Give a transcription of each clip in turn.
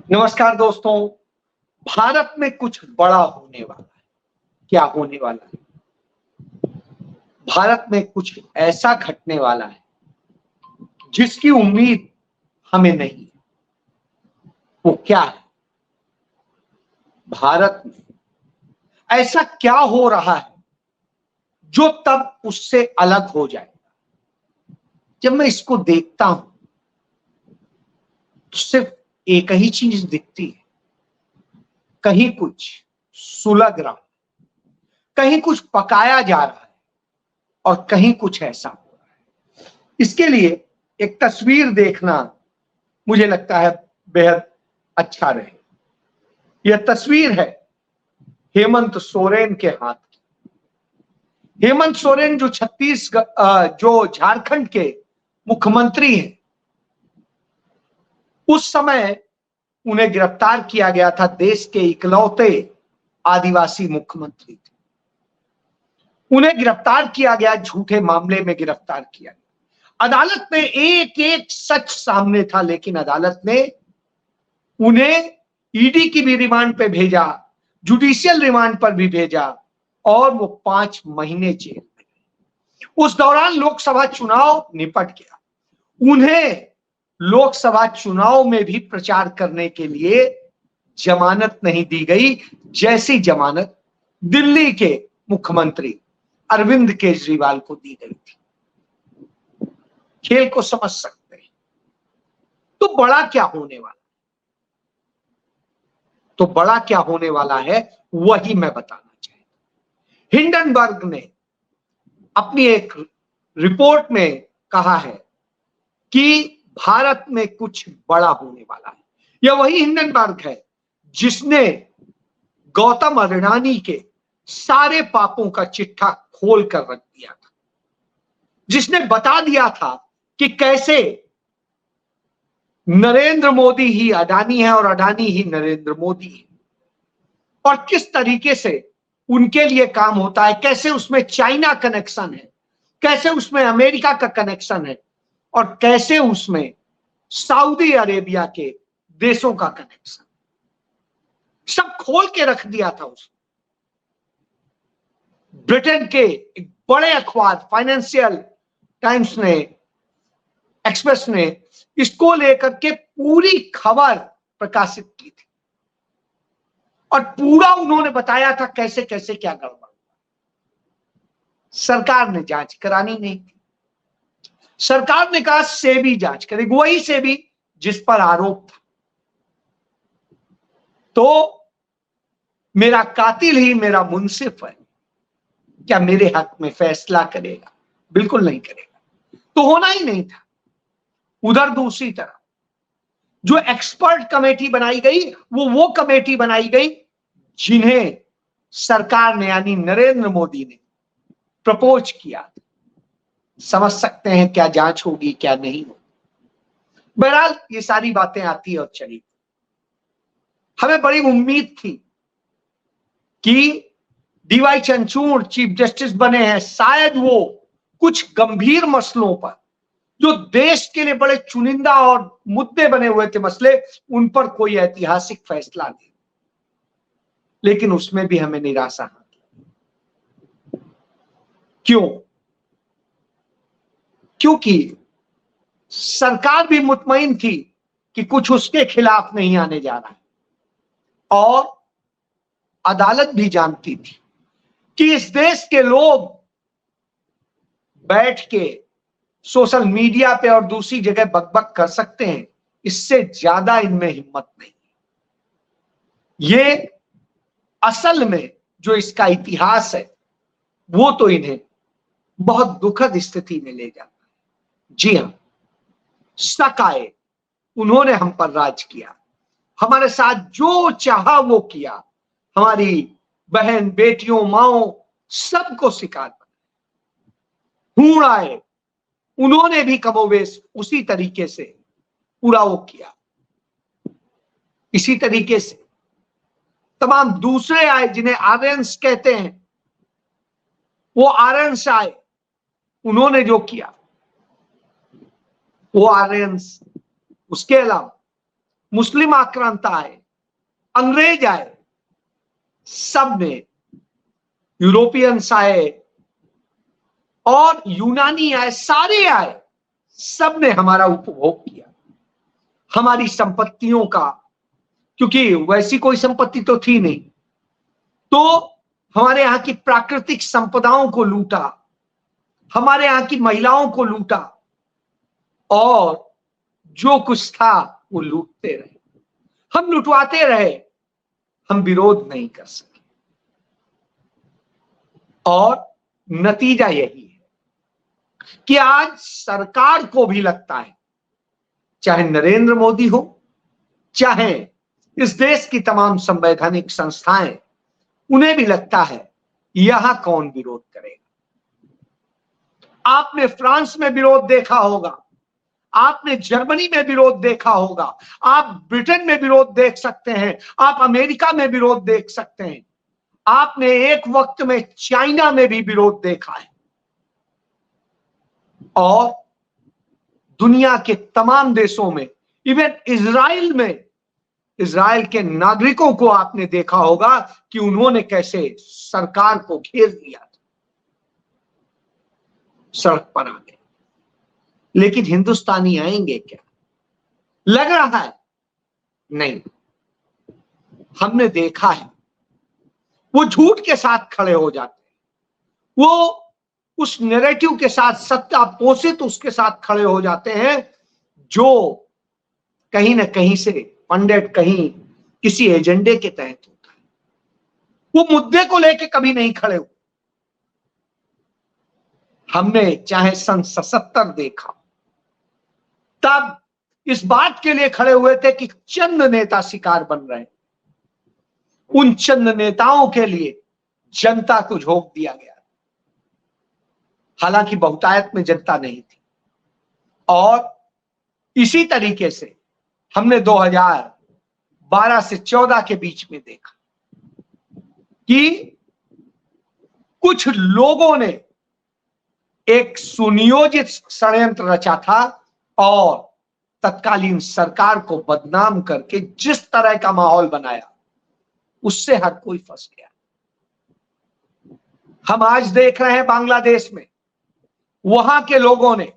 नमस्कार दोस्तों। भारत में कुछ बड़ा होने वाला है। क्या होने वाला है? भारत में कुछ ऐसा घटने वाला है जिसकी उम्मीद हमें नहीं है। वो क्या है? भारत में ऐसा क्या हो रहा है जो तब उससे अलग हो जाएगा? जब मैं इसको देखता हूं तो सिर्फ एक ही चीज दिखती है। कहीं कुछ सुलग रहा, कहीं कुछ पकाया जा रहा है और कहीं कुछ ऐसा हो रहा है। इसके लिए एक तस्वीर देखना मुझे लगता है बेहद अच्छा रहे। यह तस्वीर है हेमंत सोरेन के हाथ की। हेमंत सोरेन जो जो झारखंड के मुख्यमंत्री हैं, उस समय उन्हें गिरफ्तार किया गया था। देश के इकलौते आदिवासी मुख्यमंत्री थे। उन्हें गिरफ्तार किया गया, झूठे मामले में गिरफ्तार किया गया। अदालत में एक एक सच सामने था, लेकिन अदालत ने उन्हें ईडी की भी रिमांड पे भेजा, जुडिशियल रिमांड पर भी भेजा और वो 5 महीने जेल में गए। उस दौरान लोकसभा चुनाव निपट गया। उन्हें लोकसभा चुनाव में भी प्रचार करने के लिए जमानत नहीं दी गई, जैसी जमानत दिल्ली के मुख्यमंत्री अरविंद केजरीवाल को दी गई थी। खेल को समझ सकते हैं। तो बड़ा क्या होने वाला? तो बड़ा क्या होने वाला है वही मैं बताना चाहता। हिंडनबर्ग ने अपनी एक रिपोर्ट में कहा है कि भारत में कुछ बड़ा होने वाला है। यह वही हिंडनबर्ग है जिसने गौतम अडानी के सारे पापों का चिट्ठा खोल कर रख दिया था, जिसने बता दिया था कि कैसे नरेंद्र मोदी ही अडानी है और अडानी ही नरेंद्र मोदी है, और किस तरीके से उनके लिए काम होता है, कैसे उसमें चाइना कनेक्शन है, कैसे उसमें अमेरिका का कनेक्शन है और कैसे उसमें सऊदी अरेबिया के देशों का कनेक्शन। सब खोल के रख दिया था उसने। ब्रिटेन के एक बड़े अखबार फाइनेंशियल टाइम्स ने, एक्सप्रेस ने इसको लेकर के पूरी खबर प्रकाशित की थी और पूरा उन्होंने बताया था कैसे कैसे क्या गड़बड़। सरकार ने जांच करानी नहीं थी। सरकार ने कहा सेबी जांच करेगी, वही सेबी जिस पर आरोप था। तो मेरा कातिल ही मेरा मुंसिफ है, क्या मेरे हक में फैसला करेगा? बिल्कुल नहीं करेगा। तो होना ही नहीं था। उधर दूसरी तरफ जो एक्सपर्ट कमेटी बनाई गई, वो कमेटी बनाई गई जिन्हें सरकार ने यानी नरेंद्र मोदी ने प्रपोज किया। समझ सकते हैं क्या जांच होगी क्या नहीं होगी। बहरहाल ये सारी बातें आती और चली। हमें बड़ी उम्मीद थी कि डीवाई चंद्रचूड़ चीफ जस्टिस बने हैं, शायद वो कुछ गंभीर मसलों पर जो देश के लिए बड़े चुनिंदा और मुद्दे बने हुए थे मसले, उन पर कोई ऐतिहासिक फैसला दे। लेकिन उसमें भी हमें निराशा है। क्यों? क्योंकि सरकार भी मुतमईन थी कि कुछ उसके खिलाफ नहीं आने जा रहा है और अदालत भी जानती थी कि इस देश के लोग बैठ के सोशल मीडिया पे और दूसरी जगह बकबक कर सकते हैं, इससे ज्यादा इनमें हिम्मत नहीं। ये असल में जो इसका इतिहास है वो तो इन्हें बहुत दुखद स्थिति में ले जाता है। जी हां, शक आए, उन्होंने हम पर राज किया, हमारे साथ जो चाहा वो किया, हमारी बहन बेटियों माओ सबको शिकार बनाया। हूण आए, उन्होंने भी कमोवेश उसी तरीके से पूरा वो किया। इसी तरीके से तमाम दूसरे आए जिन्हें आर्यंस कहते हैं, वो आर्यंस आए, उन्होंने जो किया वो आर्यंस। उसके अलावा मुस्लिम आक्रांता आए, अंग्रेज आए, सब ने, यूरोपियंस आए और यूनानी आए, सारे आए, सब ने हमारा उपभोग किया, हमारी संपत्तियों का, क्योंकि वैसी कोई संपत्ति तो थी नहीं, तो हमारे यहां की प्राकृतिक संपदाओं को लूटा, हमारे यहां की महिलाओं को लूटा, और जो कुछ था वो लूटते रहे, हम लुटवाते रहे, हम विरोध नहीं कर सके। और नतीजा यही है कि आज सरकार को भी लगता है, चाहे नरेंद्र मोदी हो, चाहे इस देश की तमाम संवैधानिक संस्थाएं, उन्हें भी लगता है यहां कौन विरोध करेगा। आपने फ्रांस में विरोध देखा होगा, आपने जर्मनी में विरोध देखा होगा, आप ब्रिटेन में विरोध देख सकते हैं, आप अमेरिका में विरोध देख सकते हैं, आपने एक वक्त में चाइना में भी विरोध देखा है, और दुनिया के तमाम देशों में, इवन इजराइल में, इजराइल के नागरिकों को आपने देखा होगा कि उन्होंने कैसे सरकार को घेर लिया था, सड़क पर आ गए। लेकिन हिंदुस्तानी आएंगे क्या? लग रहा है नहीं। हमने देखा है, वो झूठ के साथ खड़े हो जाते हैं, वो उस नैरेटिव के साथ, सत्ता पोषित उसके साथ खड़े हो जाते हैं, जो कहीं ना कहीं से फंडेड, कहीं किसी एजेंडे के तहत होता है। वो मुद्दे को लेके कभी नहीं खड़े हुए। हमने चाहे सन 77 देखा, तब इस बात के लिए खड़े हुए थे कि चंद नेता शिकार बन रहे हैं, उन चंद नेताओं के लिए जनता को झोंक दिया गया, हालांकि बहुतायत में जनता नहीं थी। और इसी तरीके से हमने 2012 से 14 के बीच में देखा कि कुछ लोगों ने एक सुनियोजित षड्यंत्र रचा था और तत्कालीन सरकार को बदनाम करके जिस तरह का माहौल बनाया, उससे हर कोई फंस गया। हम आज देख रहे हैं बांग्लादेश में, वहां के लोगों ने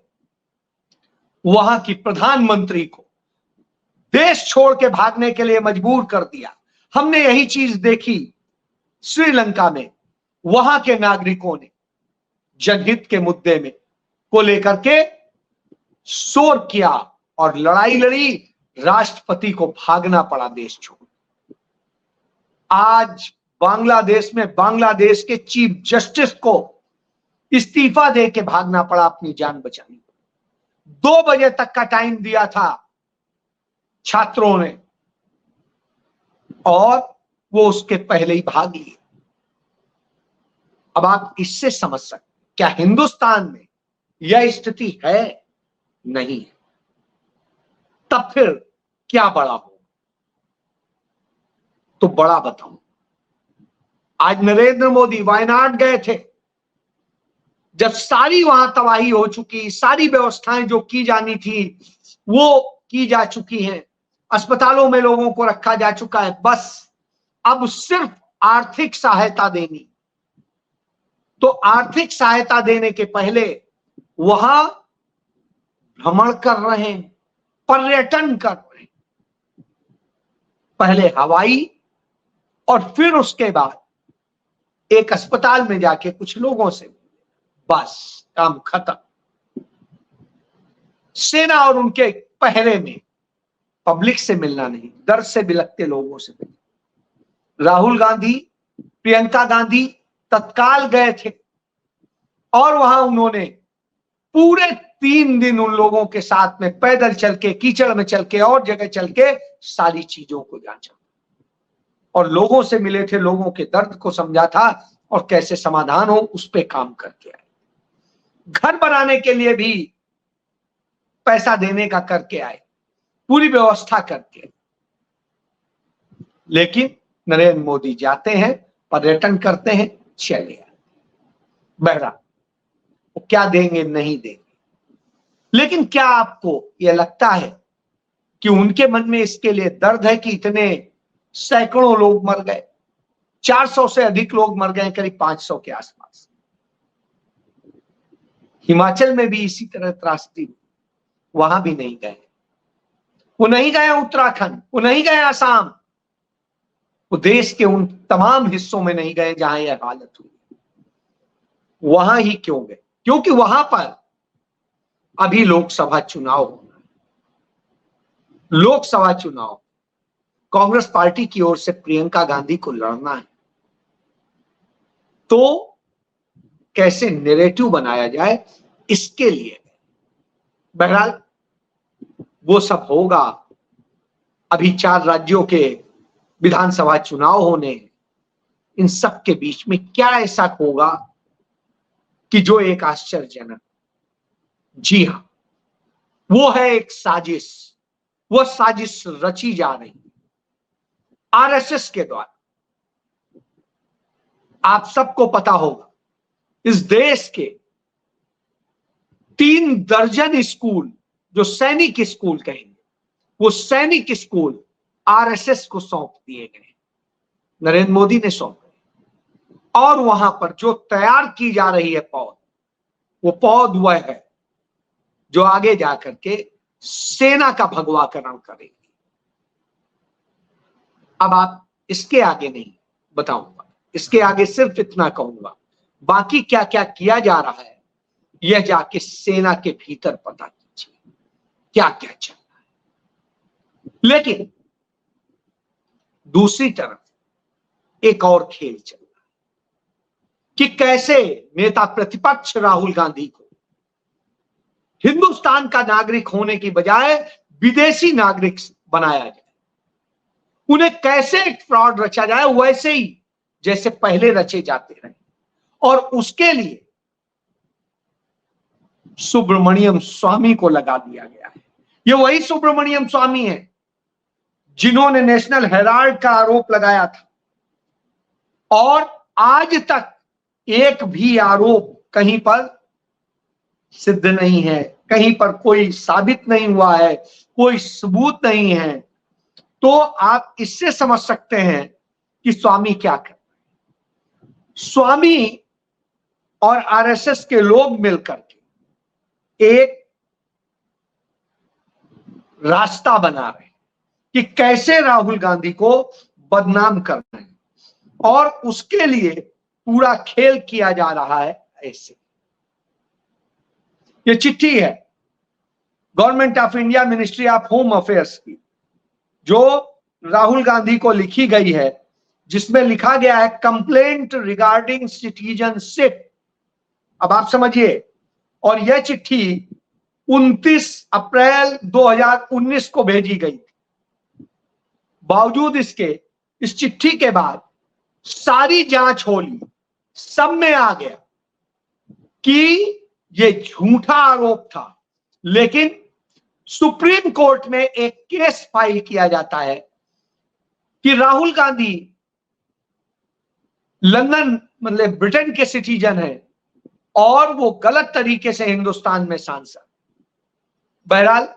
वहां की प्रधानमंत्री को देश छोड़ के भागने के लिए मजबूर कर दिया। हमने यही चीज देखी श्रीलंका में, वहां के नागरिकों ने जनहित के मुद्दे में को लेकर के शोर किया और लड़ाई लड़ी, राष्ट्रपति को भागना पड़ा देश छोड़। आज बांग्लादेश में बांग्लादेश के चीफ जस्टिस को इस्तीफा दे के भागना पड़ा अपनी जान बचाने। 2 बजे तक का टाइम दिया था छात्रों ने, और वो उसके पहले ही भाग लिए। अब आप इससे समझ सकते क्या हिंदुस्तान में यह स्थिति है? नहीं है। तब फिर क्या बड़ा हो? तो बड़ा बताऊं, आज नरेंद्र मोदी वायनाड गए थे, जब सारी वहां तबाही हो चुकी, सारी व्यवस्थाएं जो की जानी थी वो की जा चुकी हैं, अस्पतालों में लोगों को रखा जा चुका है, बस अब सिर्फ आर्थिक सहायता देनी। तो आर्थिक सहायता देने के पहले वहां भ्रमण कर रहे हैं, पर्यटन कर रहे हैं, पहले हवाई और फिर उसके बाद एक अस्पताल में जाके कुछ लोगों से, बस काम खत्म। सेना और उनके पहरे में पब्लिक से मिलना नहीं, दर्द से बिलखते लोगों से मिलना। राहुल गांधी, प्रियंका गांधी तत्काल गए थे और वहां उन्होंने पूरे 3 दिन उन लोगों के साथ में पैदल चल के, कीचड़ में चल के और जगह चल के सारी चीजों को जांचा और लोगों से मिले थे, लोगों के दर्द को समझा था और कैसे समाधान हो उस पे काम करके आए। घर बनाने के लिए भी पैसा देने का करके आए, पूरी व्यवस्था करके। लेकिन नरेंद्र मोदी जाते हैं, पर्यटन करते हैं, चले आते। बहरा वो क्या देंगे? नहीं देंगे। लेकिन क्या आपको यह लगता है कि उनके मन में इसके लिए दर्द है कि इतने सैकड़ों लोग मर गए, 400 से अधिक लोग मर गए, करीब 500 के आसपास। हिमाचल में भी इसी तरह त्रासदी, वहां भी नहीं गए। वो नहीं गए उत्तराखंड, वो नहीं गए आसाम, वो देश के उन तमाम हिस्सों में नहीं गए जहां यह हालत हुई। वहां ही क्यों गए? क्योंकि वहां पर अभी लोकसभा चुनाव होना है। लोकसभा चुनाव कांग्रेस पार्टी की ओर से प्रियंका गांधी को लड़ना है, तो कैसे नैरेटिव बनाया जाए इसके लिए। बहरहाल वो सब होगा। अभी 4 राज्यों के विधानसभा चुनाव होने, इन सब के बीच में क्या ऐसा होगा कि जो एक आश्चर्यजनक, जी हां, वो है एक साजिश। वो साजिश रची जा रही है आरएसएस के द्वारा। आप सबको पता होगा, इस देश के 3 दर्जन स्कूल, जो सैनिक स्कूल कहेंगे, वो सैनिक स्कूल आरएसएस को सौंप दिए गए, नरेंद्र मोदी ने सौंपे। और वहां पर जो तैयार की जा रही है पौध, वो पौध वह है जो आगे जाकर के सेना का भगवाकरण करेगी। अब आप इसके आगे नहीं बताऊंगा, इसके आगे सिर्फ इतना कहूंगा, बाकी क्या क्या किया जा रहा है यह जाके सेना के भीतर पता कीजिए क्या क्या चल रहा है। लेकिन दूसरी तरफ एक और खेल चल रहा है कि कैसे नेता प्रतिपक्ष राहुल गांधी को हिंदुस्तान का नागरिक होने की बजाय विदेशी नागरिक बनाया जाए, उन्हें कैसे एक फ्रॉड रचा जाए वैसे ही जैसे पहले रचे जाते रहे। और उसके लिए सुब्रमण्यम स्वामी को लगा दिया गया है। ये वही सुब्रमण्यम स्वामी है जिन्होंने नेशनल हेराल्ड का आरोप लगाया था, और आज तक एक भी आरोप कहीं पर सिद्ध नहीं है, कहीं पर कोई साबित नहीं हुआ है, कोई सबूत नहीं है। तो आप इससे समझ सकते हैं कि स्वामी क्या कर रहे हैं। स्वामी और आरएसएस के लोग मिलकर के एक रास्ता बना रहे हैं कि कैसे राहुल गांधी को बदनाम करना है, और उसके लिए पूरा खेल किया जा रहा है। ऐसे ये चिट्ठी है government of India, ministry of home affairs की, जो राहुल गांधी को लिखी गई है, जिसमें लिखा गया है कंप्लेंट रिगार्डिंग सिटीजनशिप। अब आप समझिए, और यह चिट्ठी 29 अप्रैल 2019 को भेजी गई थी। बावजूद इसके, इस चिट्ठी के बाद सारी जांच हो ली, सब में आ गया कि यह झूठा आरोप था। लेकिन सुप्रीम कोर्ट में एक केस फाइल किया जाता है कि राहुल गांधी लंदन, मतलब ब्रिटेन के सिटीजन है, और वो गलत तरीके से हिंदुस्तान में सांसद। बहरहाल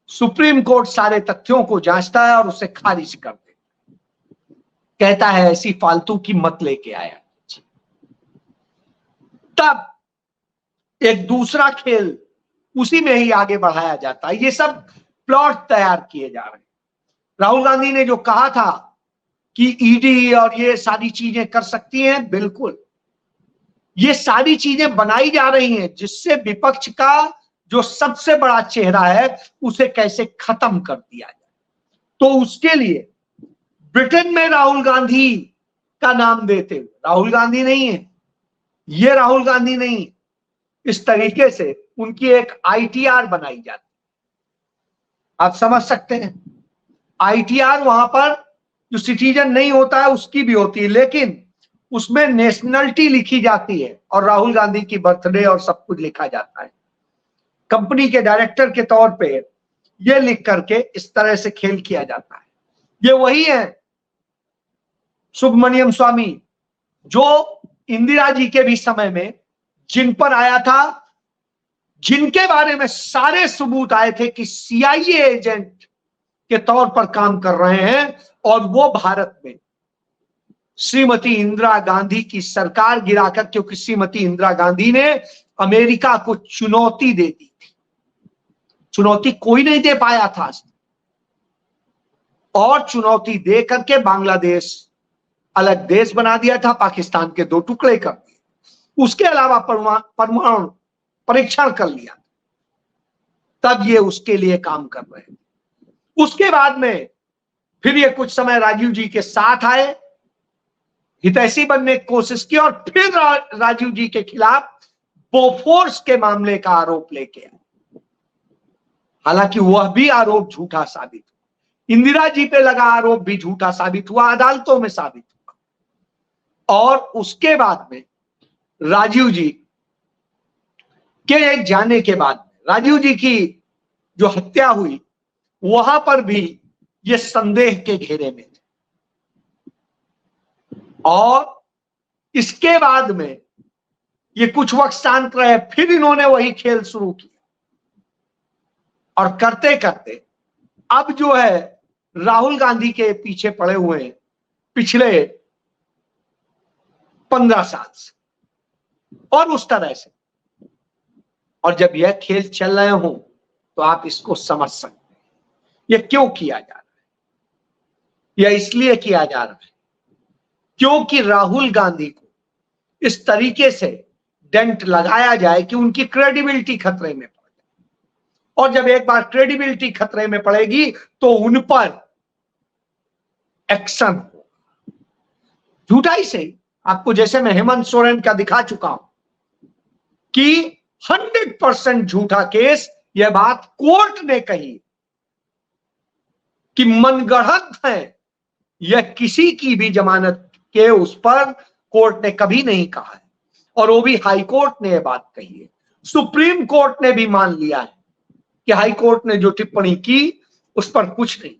सुप्रीम कोर्ट सारे तथ्यों को जांचता है और उसे खारिज कर देता है, कहता है ऐसी फालतू की मत लेके आया। तब एक दूसरा खेल उसी में ही आगे बढ़ाया जाता है। ये सब प्लॉट तैयार किए जा रहे हैं। राहुल गांधी ने जो कहा था कि ईडी और ये सारी चीजें कर सकती हैं, बिल्कुल ये सारी चीजें बनाई जा रही हैं जिससे विपक्ष का जो सबसे बड़ा चेहरा है उसे कैसे खत्म कर दिया जाए। तो उसके लिए ब्रिटेन में राहुल गांधी का नाम देते हुए, राहुल गांधी नहीं है ये, राहुल गांधी नहीं, इस तरीके से उनकी एक आईटीआर बनाई जाती है। आप समझ सकते हैं, आईटीआर वहां पर जो सिटीजन नहीं होता है उसकी भी होती है, लेकिन उसमें नेशनलिटी लिखी जाती है और राहुल गांधी की बर्थडे और सब कुछ लिखा जाता है। कंपनी के डायरेक्टर के तौर पे ये लिख करके इस तरह से खेल किया जाता है। ये वही है सुब्रमण्यम स्वामी जो इंदिरा जी के भी समय में जिन पर आया था, जिनके बारे में सारे सबूत आए थे कि सीआईए एजेंट के तौर पर काम कर रहे हैं और वो भारत में श्रीमती इंदिरा गांधी की सरकार गिराकर, क्योंकि श्रीमती इंदिरा गांधी ने अमेरिका को चुनौती दे दी थी, चुनौती कोई नहीं दे पाया था, और चुनौती दे करके बांग्लादेश अलग देश बना दिया था, पाकिस्तान के 2 टुकड़े कर दिए, उसके अलावा परमाणु परीक्षण कर लिया, तब ये उसके लिए काम कर रहे हैं। उसके बाद में फिर ये कुछ समय राजीव जी के साथ आए, हितैषी बनने की कोशिश की, और फिर राजीव जी के खिलाफ बोफोर्स के मामले का आरोप लेके आए। हालांकि वह भी आरोप झूठा साबित हुआ, इंदिरा जी पे लगा आरोप भी झूठा साबित हुआ, अदालतों में साबित हुआ। और उसके बाद में राजीव जी के जाने के बाद राजीव जी की जो हत्या हुई, वहां पर भी ये संदेह के घेरे में थे। और इसके बाद में ये कुछ वक्त शांत रहे, फिर इन्होंने वही खेल शुरू किया, और करते करते अब जो है राहुल गांधी के पीछे पड़े हुए हैं पिछले 15 साल से, और उस तरह से। और जब यह खेल चल रहे हो तो आप इसको समझ सकते हैं यह क्यों किया जा रहा है। यह इसलिए किया जा रहा है क्योंकि राहुल गांधी को इस तरीके से डेंट लगाया जाए कि उनकी क्रेडिबिलिटी खतरे में पड़ जाए, और जब एक बार क्रेडिबिलिटी खतरे में पड़ेगी तो उन पर एक्शन हो। झूठाई से आपको, जैसे मैं हेमंत सोरेन का दिखा चुका हूं कि 100% झूठा केस, यह बात कोर्ट ने कही कि मनगढ़ंत है, यह किसी की भी जमानत के उस पर कोर्ट ने कभी नहीं कहा है, और वो भी हाई कोर्ट ने यह बात कही है। सुप्रीम कोर्ट ने भी मान लिया है कि हाई कोर्ट ने जो टिप्पणी की उस पर कुछ नहीं,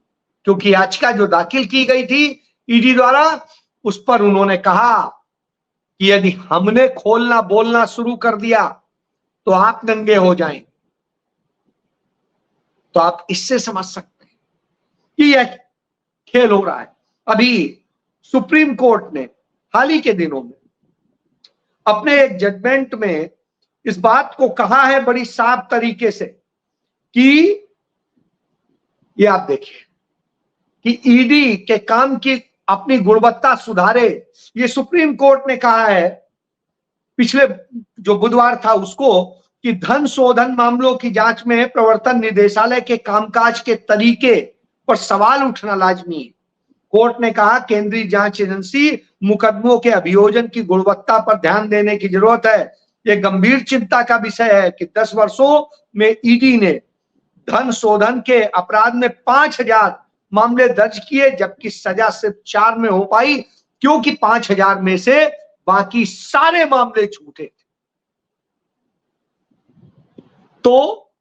क्योंकि याचिका जो दाखिल की गई थी ईडी द्वारा, उस पर उन्होंने कहा कि यदि हमने खोलना बोलना शुरू कर दिया तो आप नंगे हो जाएं। तो आप इससे समझ सकते हैं कि यह खेल हो रहा है। अभी सुप्रीम कोर्ट ने हाल ही के दिनों में अपने एक जजमेंट में इस बात को कहा है बड़ी साफ तरीके से कि ये आप देखिए कि ईडी के काम की अपनी गुणवत्ता सुधारे। ये सुप्रीम कोर्ट ने कहा है पिछले जो बुधवार था उसको कि धन शोधन मामलों की जांच में प्रवर्तन निदेशालय के कामकाज के तरीके पर सवाल उठना लाजमी है। कोर्ट ने कहा केंद्रीय जांच एजेंसी मुकदमों के अभियोजन की गुणवत्ता पर ध्यान देने की जरूरत है। यह गंभीर चिंता का विषय है कि 10 वर्षों में ईडी ने धन शोधन के अपराध में 5000 मामले दर्ज किए, जबकि सजा सिर्फ 4 में हो पाई, क्योंकि 5000 में से बाकी सारे मामले झूठे थे। तो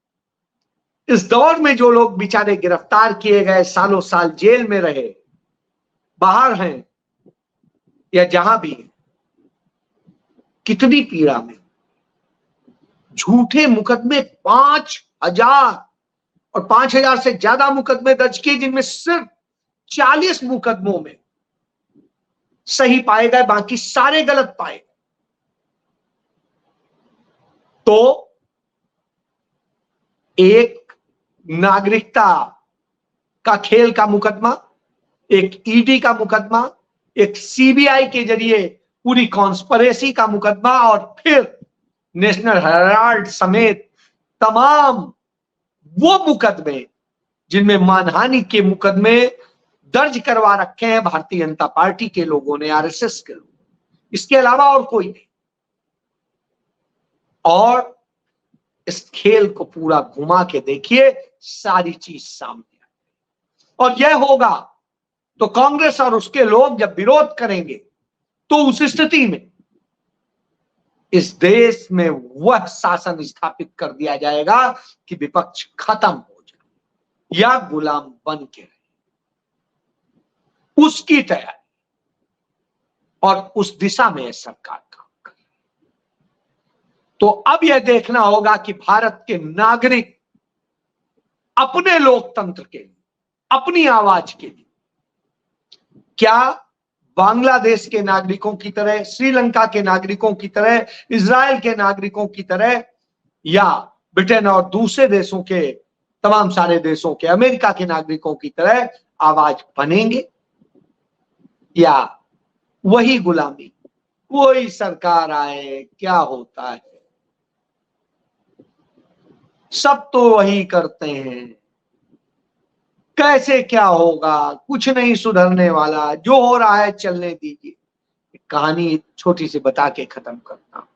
इस दौर में जो लोग बेचारे गिरफ्तार किए गए, सालों साल जेल में रहे, बाहर हैं या जहां भी हैं, कितनी पीड़ा में, झूठे मुकदमे 5000 और 5000 से ज्यादा मुकदमे दर्ज किए, जिनमें सिर्फ 40 मुकदमों में सही पाए गए, बाकी सारे गलत पाए। तो एक नागरिकता का खेल का मुकदमा, एक ईडी का मुकदमा, एक सीबीआई के जरिए पूरी कॉन्स्पिरेसी का मुकदमा, और फिर नेशनल हेराल्ड समेत तमाम वो मुकदमे जिनमें मानहानि के मुकदमे दर्ज करवा रखे हैं भारतीय जनता पार्टी के लोगों ने, आरएसएस के लोग, इसके अलावा और कोई नहीं। और इस खेल को पूरा घुमा के देखिए, सारी चीज सामने आएगी। और यह होगा तो कांग्रेस और उसके लोग जब विरोध करेंगे तो उस स्थिति में इस देश में वह शासन स्थापित कर दिया जाएगा कि विपक्ष खत्म हो जाए या गुलाम बन के रहे, उसकी तैयारी और उस दिशा में सरकार काम करे। तो अब यह देखना होगा कि भारत के नागरिक अपने लोकतंत्र के लिए, अपनी आवाज के लिए। क्या बांग्लादेश के नागरिकों की तरह, श्रीलंका के नागरिकों की तरह, इजराइल के नागरिकों की तरह, या ब्रिटेन और दूसरे देशों के, तमाम सारे देशों के, अमेरिका के नागरिकों की तरह आवाज बनेंगे, या वही गुलामी, कोई सरकार आए क्या होता है, सब तो वही करते हैं, कैसे क्या होगा, कुछ नहीं सुधरने वाला, जो हो रहा है चलने दीजिए। कहानी छोटी सी बता के खत्म करता हूं।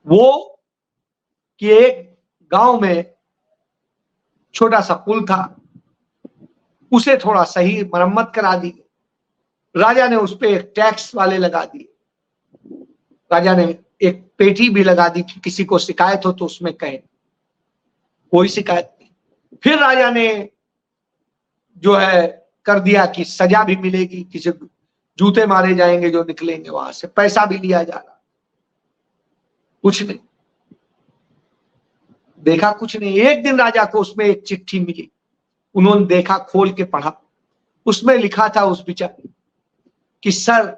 वो कि एक गांव में छोटा सा पुल था, उसे थोड़ा सही मरम्मत करा दी। राजा ने उस पर एक टैक्स वाले लगा दिए। राजा ने एक पेटी भी लगा दी कि किसी को शिकायत हो तो उसमें कहे। कोई शिकायत नहीं। फिर राजा ने जो है कर दिया कि सजा भी मिलेगी, किसी जूते मारे जाएंगे जो निकलेंगे वहां से, पैसा भी लिया जा रहा। कुछ नहीं देखा, कुछ नहीं। एक दिन राजा को उसमें एक चिट्ठी मिली, उन्होंने देखा, खोल के पढ़ा। उसमें लिखा था उस बेचारे कि सर,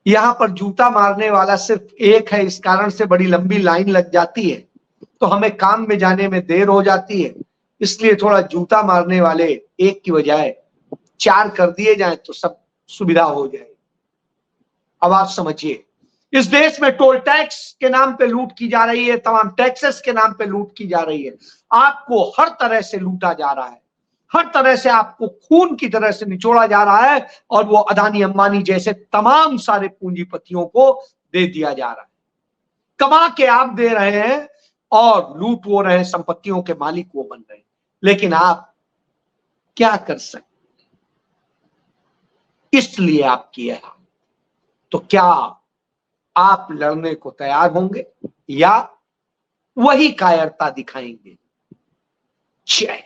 यहां पर जूता मारने वाला सिर्फ एक है, इस कारण से बड़ी लंबी लाइन लग जाती है, तो हमें काम में जाने में देर हो जाती है, इसलिए थोड़ा जूता मारने वाले एक की बजाय 4 कर दिए जाए तो सब सुविधा हो जाए। अब आप समझिए, इस देश में टोल टैक्स के नाम पे लूट की जा रही है, तमाम टैक्सेस के नाम पे लूट की जा रही है। आपको हर तरह से लूटा जा रहा है, हर तरह से आपको खून की तरह से निचोड़ा जा रहा है, और वो अदानी अंबानी जैसे तमाम सारे पूंजीपतियों को दे दिया जा रहा है। कमा के आप दे रहे हैं और लूट वो रहे, संपत्तियों के मालिक वो बन रहे हैं। लेकिन आप क्या कर सकते, इसलिए आपकी है। तो क्या आप लड़ने को तैयार होंगे या वही कायरता दिखाएंगे? जय